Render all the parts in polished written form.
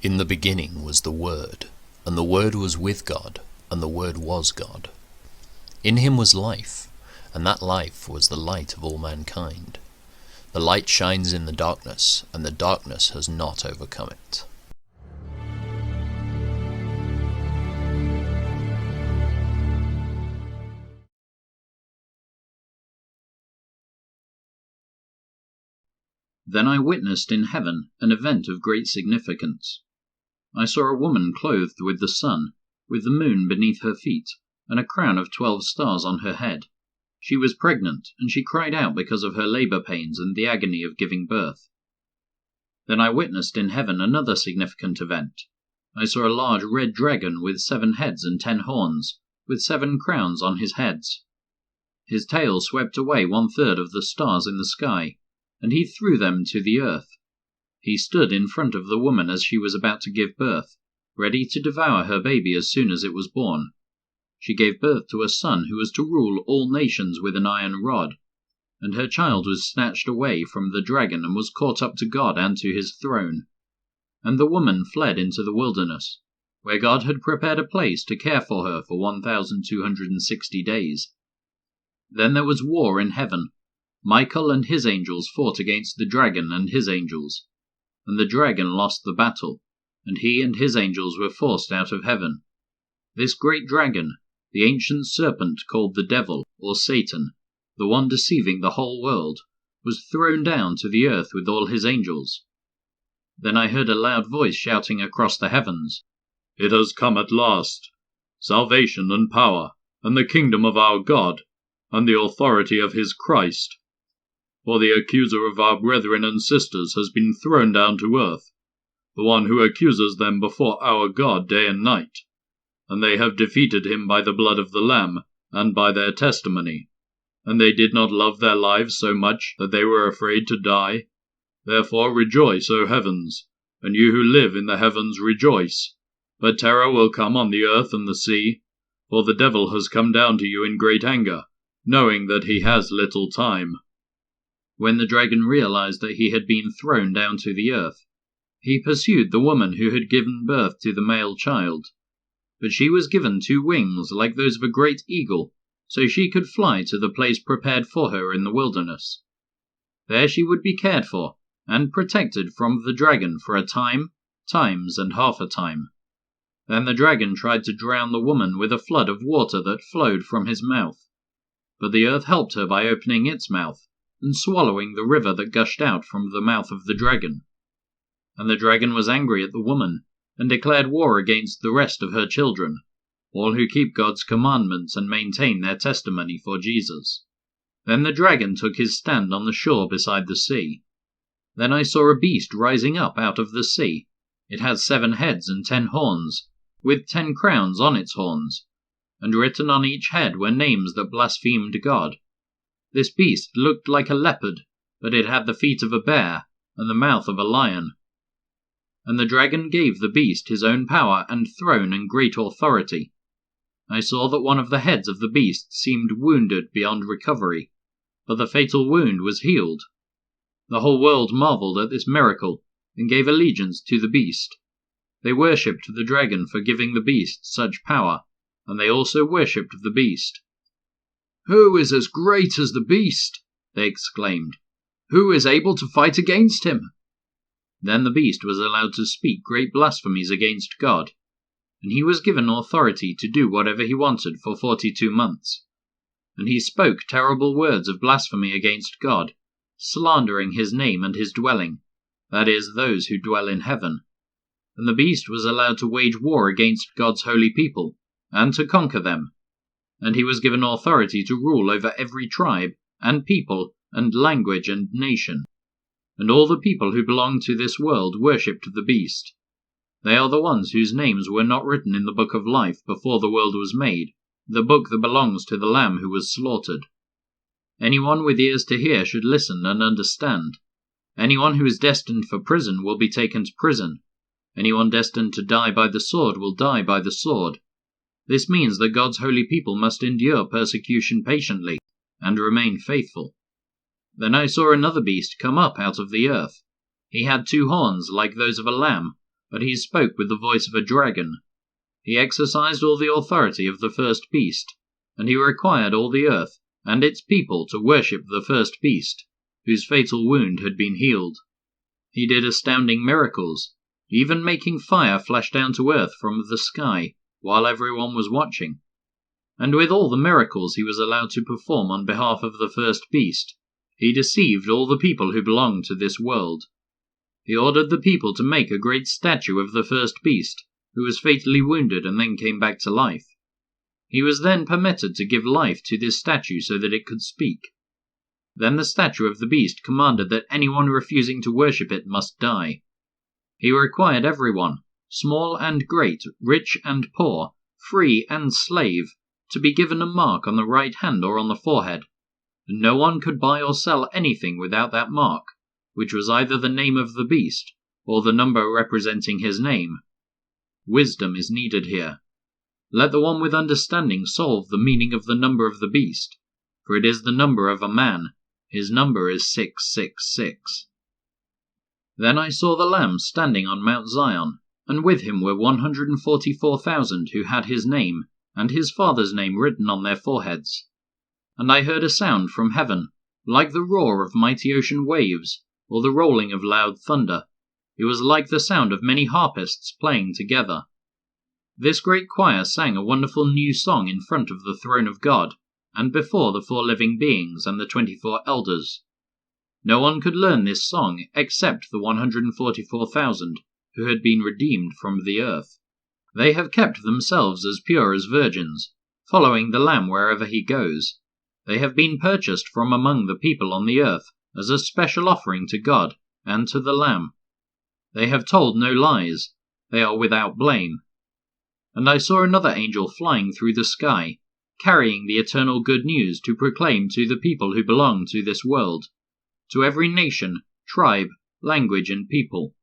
In the beginning was the Word, and the Word was with God, and the Word was God. In him was life, and that life was the light of all mankind. The light shines in the darkness, and the darkness has not overcome it. Then I witnessed in heaven an event of great significance. I saw a woman clothed with the sun, with the moon beneath her feet, and a crown of 12 stars on her head. She was pregnant, and she cried out because of her labor pains and the agony of giving birth. Then I witnessed in heaven another significant event. I saw a large red dragon with 7 heads and 10 horns, with 7 crowns on his heads. His tail swept away 1/3 of the stars in the sky, and he threw them to the earth. He stood in front of the woman as she was about to give birth, ready to devour her baby as soon as it was born. She gave birth to a son who was to rule all nations with an iron rod, and her child was snatched away from the dragon and was caught up to God and to his throne. And the woman fled into the wilderness, where God had prepared a place to care for her for 1,260 days. Then there was war in heaven. Michael and his angels fought against the dragon and his angels, and the dragon lost the battle, and he and his angels were forced out of heaven. This great dragon, the ancient serpent called the devil, or Satan, the one deceiving the whole world, was thrown down to the earth with all his angels. Then I heard a loud voice shouting across the heavens, "It has come at last, salvation and power, and the kingdom of our God, and the authority of his Christ. For the accuser of our brethren and sisters has been thrown down to earth, the one who accuses them before our God day and night. And they have defeated him by the blood of the Lamb, and by their testimony. And they did not love their lives so much that they were afraid to die. Therefore rejoice, O heavens, and you who live in the heavens rejoice. But terror will come on the earth and the sea, for the devil has come down to you in great anger, knowing that he has little time." When the dragon realized that he had been thrown down to the earth, he pursued the woman who had given birth to the male child. But she was given 2 wings like those of a great eagle, so she could fly to the place prepared for her in the wilderness. There she would be cared for and protected from the dragon for a time, times, and half a time. Then the dragon tried to drown the woman with a flood of water that flowed from his mouth. But the earth helped her by opening its mouth and swallowing the river that gushed out from the mouth of the dragon. And the dragon was angry at the woman, and declared war against the rest of her children, all who keep God's commandments and maintain their testimony for Jesus. Then the dragon took his stand on the shore beside the sea. Then I saw a beast rising up out of the sea. It had 7 heads and 10 horns, with 10 crowns on its horns, and written on each head were names that blasphemed God. This beast looked like a leopard, but it had the feet of a bear and the mouth of a lion. And the dragon gave the beast his own power and throne and great authority. I saw that one of the heads of the beast seemed wounded beyond recovery, but the fatal wound was healed. The whole world marveled at this miracle and gave allegiance to the beast. They worshipped the dragon for giving the beast such power, and they also worshipped the beast. "Who is as great as the beast?" they exclaimed. "Who is able to fight against him?" Then the beast was allowed to speak great blasphemies against God, and he was given authority to do whatever he wanted for 42 months. And he spoke terrible words of blasphemy against God, slandering his name and his dwelling, that is, those who dwell in heaven. And the beast was allowed to wage war against God's holy people, and to conquer them. And he was given authority to rule over every tribe, and people, and language, and nation. And all the people who belonged to this world worshipped the beast. They are the ones whose names were not written in the book of life before the world was made, the book that belongs to the Lamb who was slaughtered. Anyone with ears to hear should listen and understand. Anyone who is destined for prison will be taken to prison. Anyone destined to die by the sword will die by the sword. This means that God's holy people must endure persecution patiently and remain faithful. Then I saw another beast come up out of the earth. He had 2 horns like those of a lamb, but he spoke with the voice of a dragon. He exercised all the authority of the first beast, and he required all the earth and its people to worship the first beast, whose fatal wound had been healed. He did astounding miracles, even making fire flash down to earth from the sky while everyone was watching. And with all the miracles he was allowed to perform on behalf of the first beast, he deceived all the people who belonged to this world. He ordered the people to make a great statue of the first beast, who was fatally wounded and then came back to life. He was then permitted to give life to this statue so that it could speak. Then the statue of the beast commanded that anyone refusing to worship it must die. He required everyone, small and great, rich and poor, free and slave, to be given a mark on the right hand or on the forehead, and no one could buy or sell anything without that mark, which was either the name of the beast or the number representing his name. Wisdom is needed here. Let the one with understanding solve the meaning of the number of the beast, for it is the number of a man. His number is 666. Then I saw the Lamb standing on Mount Zion, and with him were 144,000 who had his name and his Father's name written on their foreheads. And I heard a sound from heaven, like the roar of mighty ocean waves, or the rolling of loud thunder. It was like the sound of many harpists playing together. This great choir sang a wonderful new song in front of the throne of God, and before the 4 living beings and the 24 elders. No one could learn this song except the 144,000 who had been redeemed from the earth. They have kept themselves as pure as virgins, following the Lamb wherever he goes. They have been purchased from among the people on the earth as a special offering to God and to the Lamb. They have told no lies. They are without blame. And I saw another angel flying through the sky, carrying the eternal good news to proclaim to the people who belong to this world, to every nation, tribe, language, and people.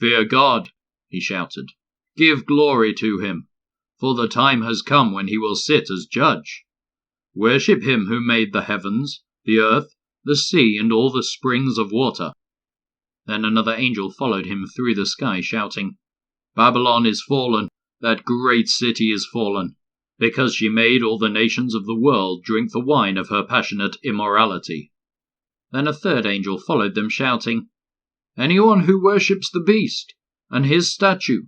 "Fear God," he shouted. "Give glory to him, for the time has come when he will sit as judge. Worship him who made the heavens, the earth, the sea, and all the springs of water." Then another angel followed him through the sky, shouting, "Babylon is fallen, that great city is fallen, because she made all the nations of the world drink the wine of her passionate immorality." Then a third angel followed them, shouting, "Anyone who worships the beast and his statue,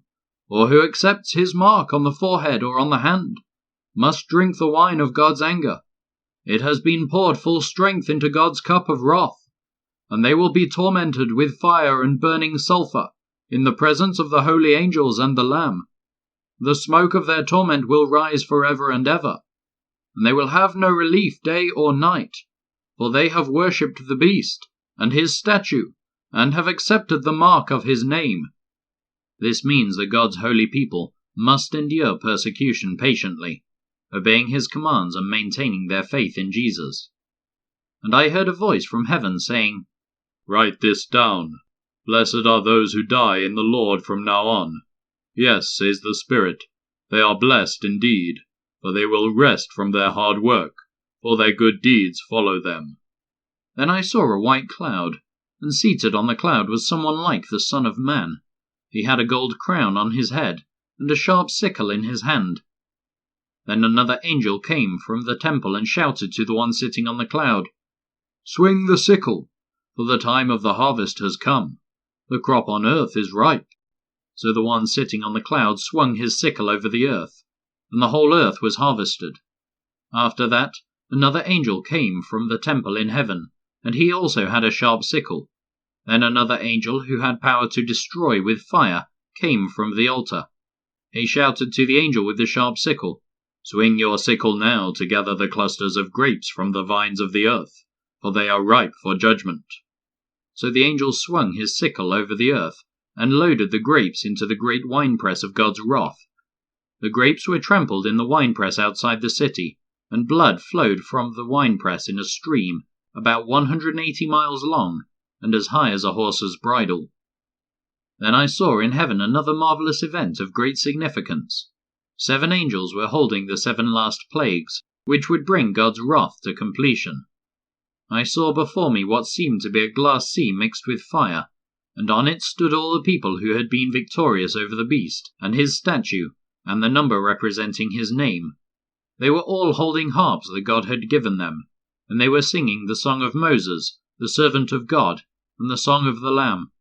or who accepts his mark on the forehead or on the hand, must drink the wine of God's anger. It has been poured full strength into God's cup of wrath, and they will be tormented with fire and burning sulfur in the presence of the holy angels and the Lamb. The smoke of their torment will rise forever and ever, and they will have no relief day or night, for they have worshipped the beast and his statue, and have accepted the mark of his name." This means that God's holy people must endure persecution patiently, obeying his commands and maintaining their faith in Jesus. And I heard a voice from heaven saying, "Write this down. Blessed are those who die in the Lord from now on. Yes, says the Spirit, they are blessed indeed, for they will rest from their hard work, for their good deeds follow them." Then I saw a white cloud, and seated on the cloud was someone like the Son of Man. He had a gold crown on his head, and a sharp sickle in his hand. Then another angel came from the temple and shouted to the one sitting on the cloud, "Swing the sickle, for the time of the harvest has come. The crop on earth is ripe." So the one sitting on the cloud swung his sickle over the earth, and the whole earth was harvested. After that, another angel came from the temple in heaven, and he also had a sharp sickle. Then another angel who had power to destroy with fire came from the altar. He shouted to the angel with the sharp sickle, "Swing your sickle now to gather the clusters of grapes from the vines of the earth, for they are ripe for judgment." So the angel swung his sickle over the earth, and loaded the grapes into the great winepress of God's wrath. The grapes were trampled in the winepress outside the city, and blood flowed from the winepress in a stream about 180 miles long, and as high as a horse's bridle. Then I saw in heaven another marvelous event of great significance. 7 angels were holding the 7 last plagues, which would bring God's wrath to completion. I saw before me what seemed to be a glass sea mixed with fire, and on it stood all the people who had been victorious over the beast, and his statue, and the number representing his name. They were all holding harps that God had given them, and they were singing the song of Moses, the servant of God, and the song of the Lamb.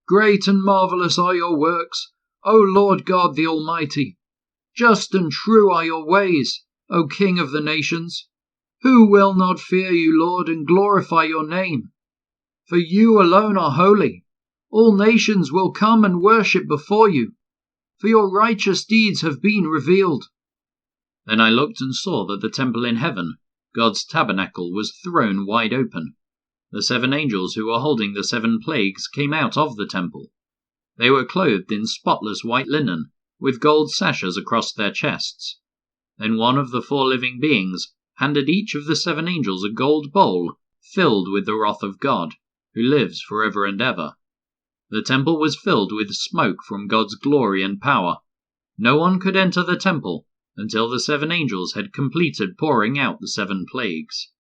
Great and marvelous are your works, O Lord God the Almighty. Just and true are your ways, O King of the nations. Who will not fear you, Lord, and glorify your name? For you alone are holy. All nations will come and worship before you, for your righteous deeds have been revealed. Then I looked and saw that the temple in heaven, God's tabernacle, was thrown wide open. The 7 angels who were holding the 7 plagues came out of the temple. They were clothed in spotless white linen, with gold sashes across their chests. Then one of the 4 living beings handed each of the 7 angels a gold bowl filled with the wrath of God, who lives forever and ever. The temple was filled with smoke from God's glory and power. No one could enter the temple until the 7 angels had completed pouring out the 7 plagues.